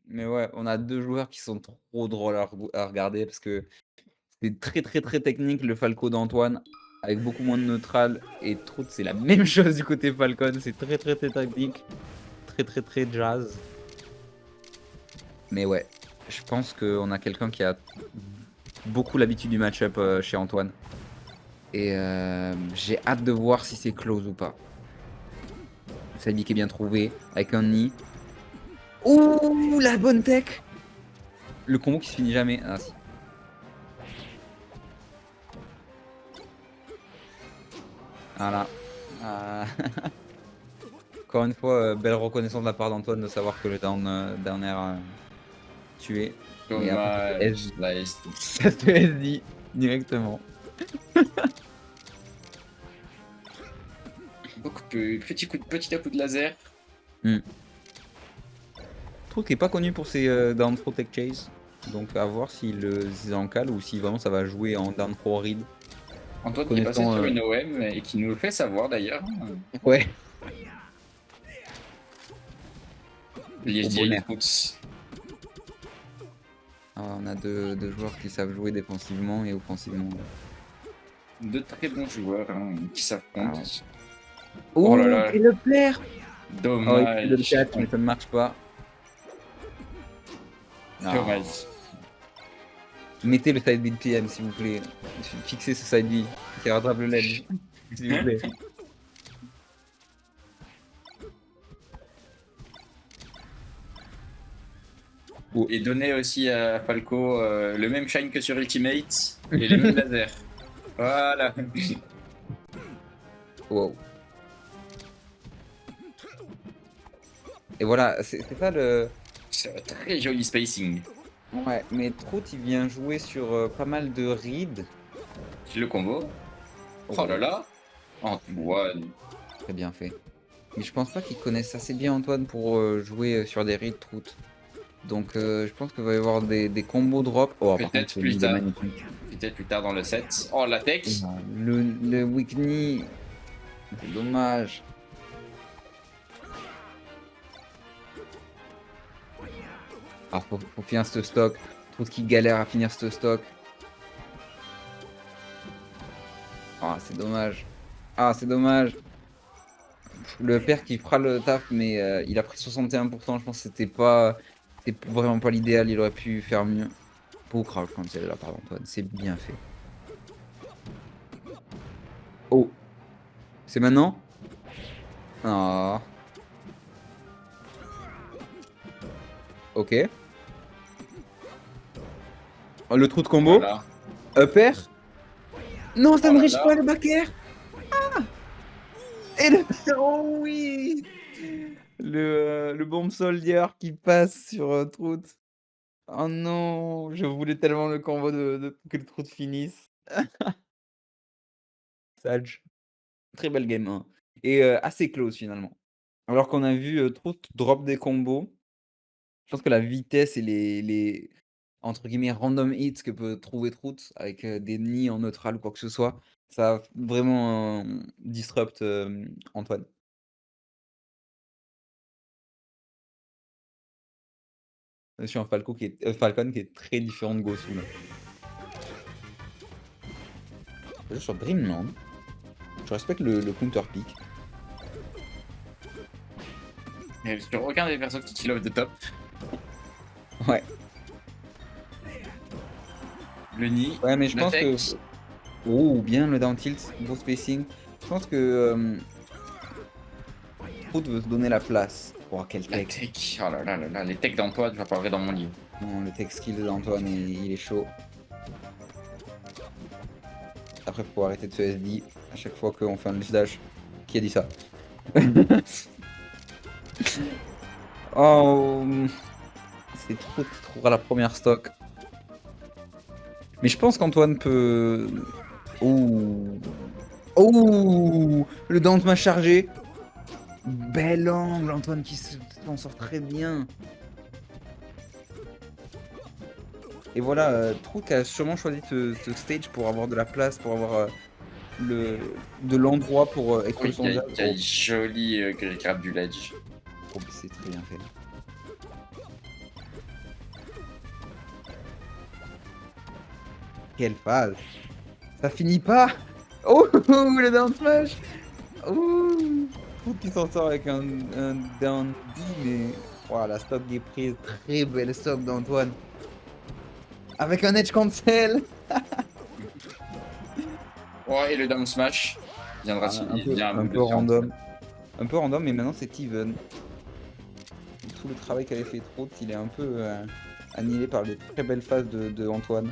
Mais ouais, on a 2 joueurs qui sont trop drôles à regarder parce que c'est très, très, très technique le Falco d'Antoine, avec beaucoup moins de neutral et Trout, c'est la même chose du côté Falcon, c'est très, très, très technique, très, très, très jazz. Mais ouais, je pense qu'on a quelqu'un qui a beaucoup l'habitude du match-up, chez Antoine et j'ai hâte de voir si c'est close ou pas. Sadi qui est bien trouvé avec un nid. Ouh, la bonne tech! Le combo qui se finit jamais. Ah si. Voilà. Ah. Encore une fois, belle reconnaissance de la part d'Antoine de savoir que le down air tué. Mais après ça fait Dommage, SD. la SD. Ça se fait SD directement. Beaucoup de petit à coup de laser. Mmh. Je trouve qu'il est pas connu pour ses, down throw tech chase. Donc à voir s'il en cale ou si vraiment ça va jouer en down throw read. Antoine qui est passé Connaissant, sur une OM et qui nous le fait savoir d'ailleurs. ouais, Les au SDI bonheur. Roots. Ah, on a deux joueurs qui savent jouer défensivement et offensivement. De très bons joueurs qui Ah s'affrontent. ouais. Oh là Oh, là, quel player! Oh, il fait le dommage. catch, mais ça ne marche pas. Non. Dommage. Mettez le side B de PM, s'il vous plaît. Fixez ce side B qui rattrape le ledge, s'il vous plaît. Oh. Et donner aussi à Falco le même shine que sur Ultimate et les mêmes lasers. Voilà. Wow. Et voilà, c'est ça le. C'est un très joli spacing. Ouais, mais Trout, il vient jouer sur pas mal de reads. Le combo. Oh là là. Antoine. Très bien fait. Mais je pense pas qu'ils connaissent assez bien Antoine pour jouer sur des reads Trout. Donc je pense qu'il va y avoir des combos drop. Oh, par contre, Peut-être ce plus lead est tard. magnifique. Peut-être plus tard dans le set. Oh la tech. Le weak knee. C'est dommage. Ah, faut finir ce stock. Trout qui galère à finir ce stock. Ah, c'est dommage. Ah, c'est dommage. Le père qui fera le taf, mais il a pris 61%. Je pense que c'était vraiment pas l'idéal. Il aurait pu faire mieux. Beau crouch cancel là, par Antoine. C'est bien fait. Oh. C'est maintenant? Ah. Ok. Oh, le trou de combo. Voilà. Upper. Non, ça Oh ne là riche là. pas le back air. Ah. Et le. Oh oui. Le bomb soldier qui passe sur Trout. Oh non, je voulais tellement le combo que le Trout finisse. Sage. Très belle game 1 et assez close finalement. Alors qu'on a vu, Trout drop des combos. Je pense que la vitesse et les entre guillemets «random hits» que peut trouver Trout avec, des nids en neutral ou quoi que ce soit, ça a vraiment, disrupt, Antoine. Je suis un Falcon qui est très différent de Gosu là. Je joue sur Dreamland. Je respecte le counter pick. Mais sur aucun des persos qui kill off de top. Ouais. Le nid. Ouais, mais je La pense que tech. oh bien le down tilt, beau spacing. Je pense que, Trout veut se donner la place. Oh quel La tech. tech. Oh là là là là. Les techs d'Antoine, j'en parlerai dans mon livre. Non, le tech skill d'Antoine, il est chaud. Après, faut arrêter de se SD à chaque fois qu'on fait un ledge dash. Qui a dit ça? Oh, c'est Trout qui trouvera la première stock. Mais je pense qu'Antoine peut. Oh, oh, le down smash chargé. Bel angle, Antoine qui s'en sort très bien. Et voilà, Trout a sûrement choisi ce stage pour avoir de la place, pour avoir de l'endroit pour exposer Oui, son jab. il y a joli grab du ledge. Oh, c'est très bien fait. Quelle phase! Ça finit pas! Oh! Le down smash! Ouh! Trout qui s'en sort avec un down D, mais waouh, la stock est prise. Très belle stock d'Antoine. Avec un edge cancel! Ouais, et le down smash viendra Ah, si il vient un avec peu le down. random. Un peu random, mais maintenant c'est even. Tout le travail qu'avait fait Trout, il est un peu annihilé par les très belles phases de Antoine.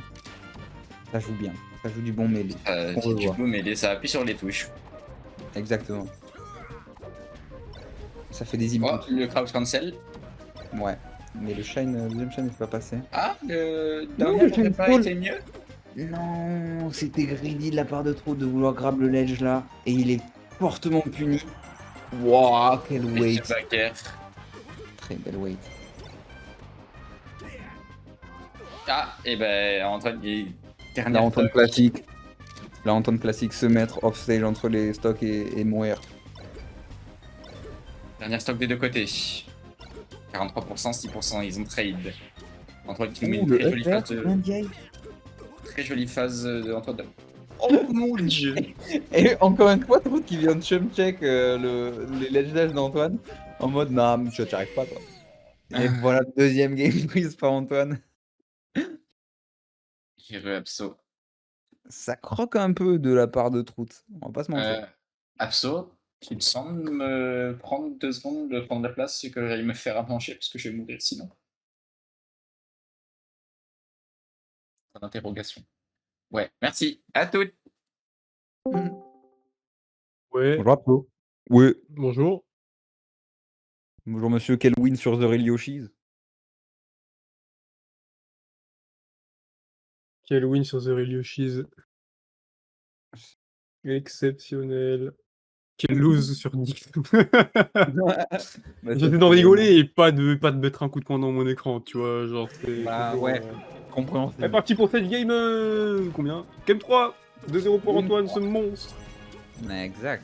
Ça joue bien. Ça joue du bon mêlé. On Du revoit. coup, mais ça appuie sur les touches. Exactement. Ça fait des Oh, inputs. le crouch cancel. Ouais. Mais le shine, deuxième shine n'est pas passé. Ah, le Non, down le air n'aurait shine pas stall. été mieux. Non, c'était greedy de la part de Trout de vouloir grab le ledge là. Et il est fortement puni. Wouah, quel Et weight. c'est back air. Très belle weight. Ah, et ben Antoine, il est Là, dernière Antoine stock. classique. Là, Antoine classique se mettre off stage entre les stocks et mourir. Dernière stock des deux côtés. 43%, 6%, ils ont trade. Antoine qui nous met Ouh, une le très jolie phase upper, Ndiaye. très jolie phase de Antoine. Oh mon dieu! Et encore une fois, Trout qui vient de chum check les ledge dash d'Antoine en mode non, monsieur, tu arrives pas toi. Et voilà, deuxième game prise par Antoine. Hero Abso. Ça croque un peu de la part de Trout, on va pas se mentir. Abso, il me semble me prendre 2 secondes de prendre la place, c'est que j'aille me faire plancher parce que je vais mourir sinon. Point d'interrogation. Ouais, merci. À toutes. Ouais, Bonjour Abso. Oui. bonjour. Bonjour monsieur, quel win sur The Real Yoshis? Quel win sur The Real Yoshis. Exceptionnel. Quel lose sur Nick. Bah, J'essaie d'en rigoler et pas de mettre un coup de poing dans mon écran, tu vois, genre c'est Bah toujours, ouais, C'est compréhensible. parti pour cette game, combien? Game 3, 2-0 pour Game Antoine, 3. ce monstre. Exact.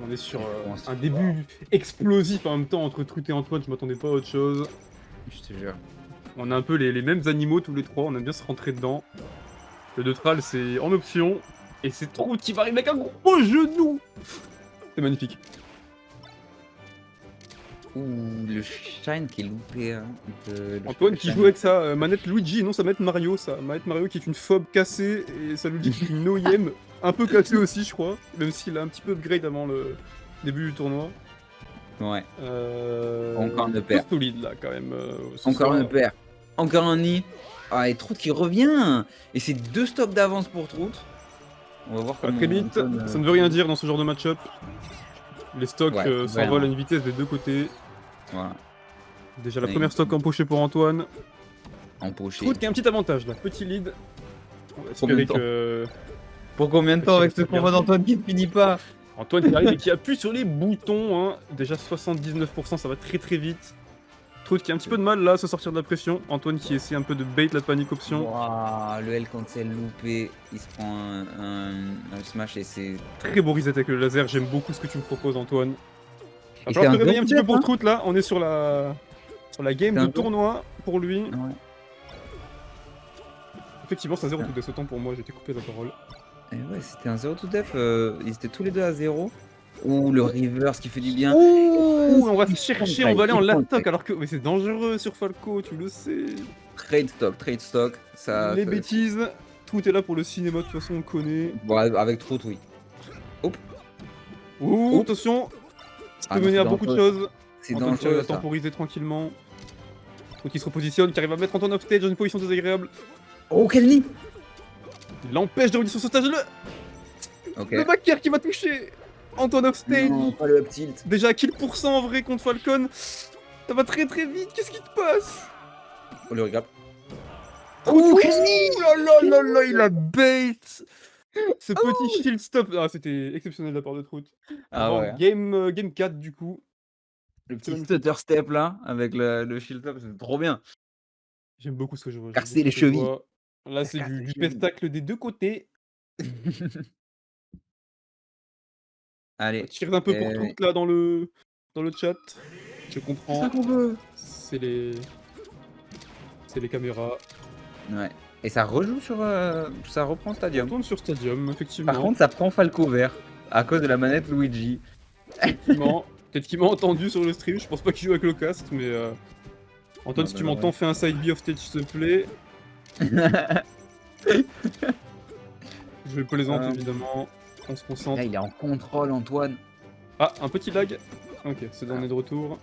On est sur On se un début explosif en même temps entre Truth et Antoine, je m'attendais pas à autre chose. Je te jure. On a un peu les mêmes animaux tous les trois, on aime bien se rentrer dedans. Le neutral c'est en option, et c'est Truth qui va arriver avec un gros genou. C'est magnifique. Ouh, le shine qui est loupé. Hein, Antoine qui joue avec sa manette Luigi et non sa manette Mario, sa manette Mario qui est une fob cassée et sa Luigi qui est une OEM un peu cassée aussi je crois, même s'il a un petit peu upgrade avant le début du tournoi. Ouais. Encore un pair. solide là quand même. Encore un pair. Encore un nid. Ah, et Trout qui revient. Et c'est 2 stocks d'avance pour Trout. On va voir Pas comment très vite, Antoine, ça ne veut rien dire dans ce genre de match-up. Les stocks Ouais, s'envolent à une vitesse des deux côtés. Voilà. Déjà la Ouais, première stock empochée pour Antoine. Empoché. Trout qui a un petit avantage là, petit lead. On va Combien de espérer temps que Pour combien de temps avec ce combat d'Antoine qui ne finit pas? Antoine qui arrive et qui appuie sur les boutons, hein. Déjà 79%, ça va très très vite. Trout qui a un petit peu de mal là à se sortir de la pression. Antoine qui essaie un peu de bait la panique option. Waouh, le L cancel loupé. Il se prend un smash et c'est. Très beau reset avec le laser, j'aime beaucoup ce que tu me proposes Antoine. Va Et falloir c'est se un réveiller un petit peu pour hein. Trout là, on est sur la game C'est de un tournoi pour lui. Ouais. Effectivement c'est un 0 tout def, autant pour moi, j'ai été coupé la parole. Et ouais, c'était un 0 to def. Ils étaient tous les deux à 0. Ouh, le reverse qui fait du bien. Ouh, on va chercher, on va aller en il prend le l'attaque fight. alors que mais c'est dangereux sur Falco, tu le sais. Trade stock. Ça, Les bêtises, Trout est là pour le cinéma, de toute façon on le connaît. Bon, avec Trout, oui. Ouh, attention, ça peut mener à beaucoup de choses. C'est Antoine qui arrive dangereux, à ça. temporiser tranquillement. Trout qui se repositionne, qui arrive à mettre Antoine off stage dans une position désagréable. Oh, quel nid! Il l'empêche de revenir sur ce stage. Ok. Le back air qui va toucher Antoine off stage. Non, pas le up tilt. Déjà à kill % en vrai contre Falcon. Ça va très très vite, qu'est-ce qui te passe? Oh, le regard. Oh, quel nid! Oh là là, il a bait. Ce petit shield stop. Ah, c'était exceptionnel de la part de Trout. Ah ouais. Game 4 du coup. Le petit stutter step là, avec le shield up, c'est trop bien. J'aime beaucoup ce que je vois. Casser les chevilles. Là, c'est Casser les du chevilles. pestacle des deux côtés. Allez. Tire d'un peu pour tout là dans le chat. Je comprends. C'est ça qu'on veut. C'est les caméras. Ouais. Et ça rejoue sur, ça reprend On Stadium. tourne sur Stadium, effectivement. Par contre, ça prend Falco vert à cause de la manette Luigi. Effectivement. Peut-être qu'il m'a entendu sur le stream, je pense pas qu'il joue avec le casque, mais Antoine, Non, si bah, tu non, m'entends, ouais. fais un side B off stage, s'il te plaît. Je plaisante, évidemment. On se concentre. Là, il est en contrôle, Antoine. Ah, un petit lag. Ok, c'est on est de retour.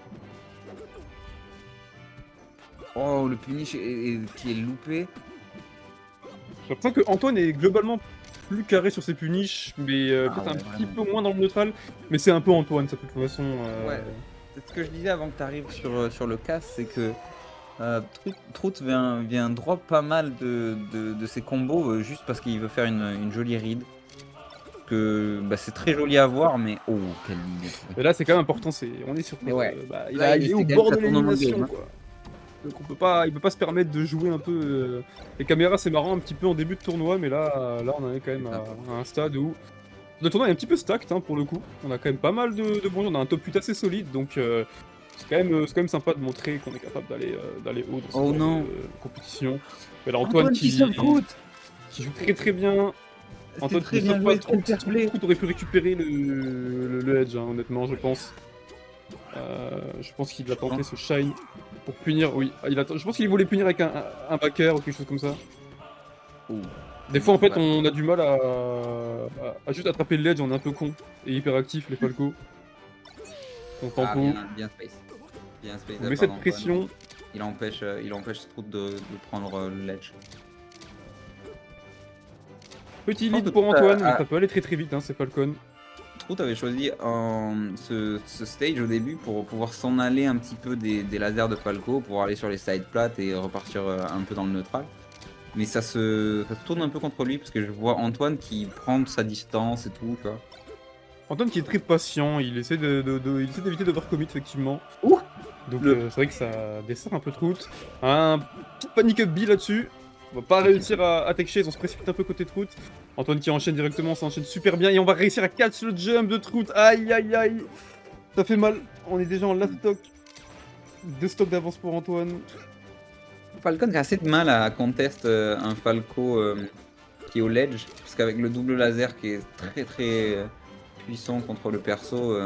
Oh, le punish qui est loupé. J'ai l'impression que Antoine est globalement plus carré sur ses punish, mais Ah peut-être un ouais, petit vraiment. peu moins dans le neutral. Mais c'est un peu Antoine, ça, de toute façon. Ouais. C'est ce que je disais avant que tu arrives sur le casse, c'est que Trout vient drop pas mal de ses combos juste parce qu'il veut faire une jolie read. Que bah, c'est très joli à voir, mais oh, quelle ligne. Mais là, c'est quand même important, on est sur. Mais ouais. Il Là, est au c'est quand bord de même sa tournament de l'élimination, game, hein. quoi. Donc il peut pas se permettre de jouer un peu. Les caméras, c'est marrant un petit peu en début de tournoi, mais là on en est quand même à un stade où le tournoi est un petit peu stacked, hein, pour le coup. On a quand même pas mal de bons jeux, on a un top 8 assez solide, donc c'est quand même sympa de montrer qu'on est capable d'aller haut dans Oh cette non. compétition. Mais là, Antoine qui sauve Trout. qui joue très très bien. Antoine très qui bien sauve pas joué, trop. fair play. Trout aurait pu récupérer le edge, hein, honnêtement, je pense. Je pense qu'il a tenté ce shine pour punir. Oui, je pense qu'il voulait punir avec un backer ou quelque chose comme ça. Oh. Des fois, en fait, Ouais. on a du mal à juste attraper le ledge, on est un peu con et hyperactif, les Falco. Donc, Ah, tempo, bien space. Bien space. on met cette pression. Il empêche Trout de prendre le ledge. Petit Je pense lead que pour Trout Antoine, a- mais ça peut aller très très vite, hein, c'est Falcon. Trout avait choisi ce stage au début pour pouvoir s'en aller un petit peu des lasers de Falco, pour aller sur les side plates et repartir un peu dans le neutral. Mais ça se tourne un peu contre lui parce que je vois Antoine qui prend sa distance et tout, quoi. Antoine qui est très patient, il essaie d'éviter d'overcommit, effectivement. Ouh. Donc Le- c'est vrai que ça dessert un peu Trout. Un petit panic up B là-dessus. On va pas réussir à tech chase, on se précipite un peu côté Trout. Antoine qui enchaîne directement, ça enchaîne super bien et on va réussir à catch le jump de Trout. Aïe aïe aïe. Ça fait mal, on est déjà en last stock. 2 stocks d'avance pour Antoine. Falcon a assez de mal à contest un Falco qui est au ledge, parce qu'avec le double laser qui est très très puissant contre le perso,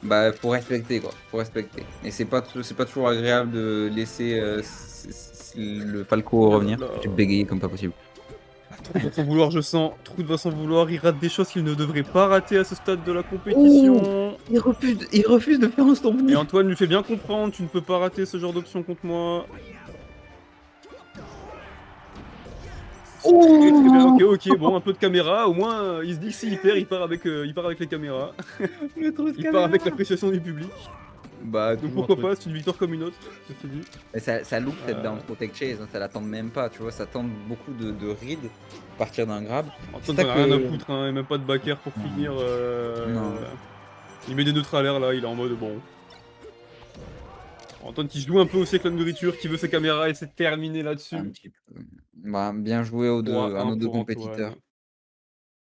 bah faut respecter quoi, faut respecter. Et c'est pas toujours agréable de laisser le Falco revenir. là là. J'ai bégayé comme pas possible. Trout va s'en vouloir, je sens. Trout va s'en vouloir, il rate des choses qu'il ne devrait pas rater à ce stade de la compétition. Il refuse de faire un stomp. Et Antoine lui fait bien comprendre, tu ne peux pas rater ce genre d'option contre moi. Très, très bien. Ok, bon, un peu de caméra, au moins il se dit que s'il perd, il part avec les caméras. Il part avec l'appréciation du public. Bah Donc pourquoi pas, c'est une victoire comme une autre, c'est dit. Mais ça loupe cette down protect chase, hein, ça l'attend même pas, tu vois, ça tente beaucoup de read à partir d'un grab. Antoine C'est t'en ça a rien à que- foutre, hein, et même pas de backer pour finir. Non. Il met des neutralaires là, il est en mode bon. Antoine qui joue un peu aussi avec la nourriture, qui veut ses caméras et c'est terminé là-dessus. Un petit peu. Bah, bien joué à nos deux compétiteurs.